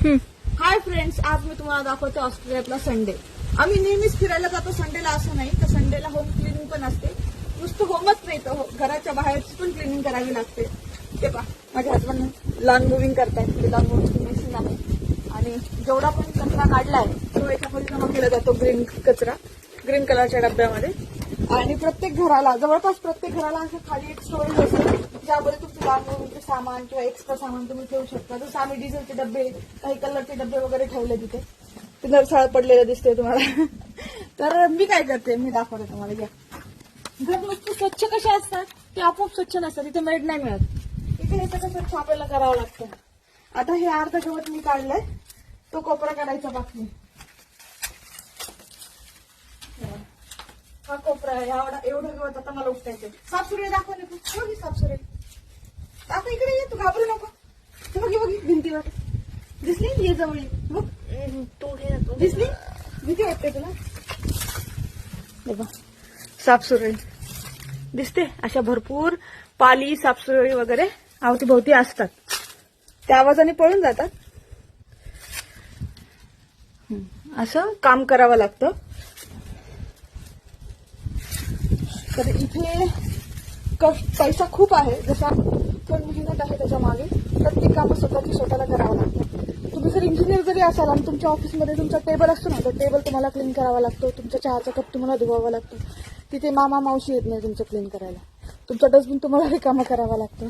Hi friends, आज मी तुम्हाला दाखवते ऑस्ट्रेलियातला संडे. आम्ही नेहमीच फिरायला जातो संडेला, असं नाही तर संडेला होम क्लिनिंग पण असते. नुसतं होमच नाही तर घराच्या बाहेरची पण क्लिनिंग करावी लागते. ते पहा, माझ्या हसबंड लॉन मुव्हिंग करतायत. लॉन मुव्हिंग मशीन आहे आणि जेवढा पण कचरा काढलाय तो याच्यामध्ये जमा केला जातो. ग्रीन कलरच्या डब्यामध्ये. आणि प्रत्येक घराला, जवळपास प्रत्येक घराला असं खाली एक स्टोरेज असते ज्यामध्ये तुमचं लॉन मुव्हिंगचे सामान किंवा एक्स्ट्रा सामान तुम्ही ठेवू शकता. जसं आम्ही डिझेलचे डबे, काही कलरचे डबे वगैरे ठेवले तिथे. ते नरसाळ पडलेलं दिसते तुम्हाला. तर मी काय करते, मी दाखवते तुम्हाला. घ्या, घर नुसतं स्वच्छ कसे असतात ते आपोआप स्वच्छ नसतात. इथे मेड नाही मिळत. इथे हे सगळं स्वच्छ आपल्याला करावं लागतं. आता हे अर्ध गवत मी काढलंय, तो कोपरा काढायचा बाकी. हा कोपरा आहे, एवढं गवत आता मला उपटायचं. साफसुरे दाखव ना तू. बघी साफसुरे दाखव. इकडे ये, तू घाबरू नको. बघी बघी भिंतीवर दिसली, ये जवळ ये. बघ दिसली, भीती वाटते तुला. बघा साफसुरळी दिसते. अशा भरपूर पाली साफसुरळी वगैरे अवतीभोवती असतात. त्या आवाजाने पळून जातात. असं काम करावं लागतं. तर इथे पैसा खूप आहे. जसा पण मेहनत आहे त्याच्या मागे. प्रत्येक काम स्वतःला करावं लागतं. तुम्ही जर इंजिनियर जरी असाल आणि तुमच्या ऑफिसमध्ये तुमचा टेबल असतो ना, तर टेबल तुम्हाला क्लीन करावा लागतो. तुमचा चहाचा कप तुम्हाला धुवावा लागतो. तिथे मामा मावशी येत नाही तुमचं क्लीन करायला. तुमचा डस्टबिन तुम्हाला रिकामा करावा लागतो.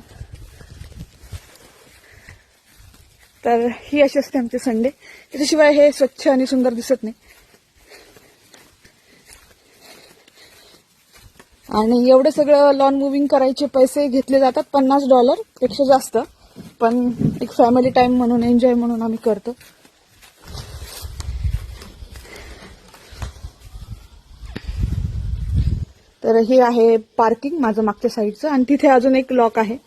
तर ही अशी असते आमचे संडे. त्याच्याशिवाय हे स्वच्छ आणि सुंदर दिसत नाही. आणि एवढे सगळं लॉन मुव्हिंग करायचे पैसे घेतले जातात $50 पेक्षा जास्त. पण एक फॅमिली टाइम म्हणून, एन्जॉय म्हणून आम्ही करतो. तर हे आहे पार्किंग माझं मागच्या साईडचं. आणि तिथे अजून एक लॉक आहे.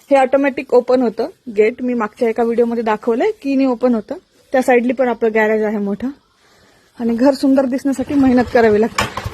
हे ऑटोमॅटिक ओपन होतं गेट. मी मागच्या एका व्हिडिओमध्ये दाखवलंय की ने ओपन होतं. त्या साईडली पण आपलं गॅरेज आहे मोठं. आणि घर सुंदर दिसण्यासाठी मेहनत करावी लागते.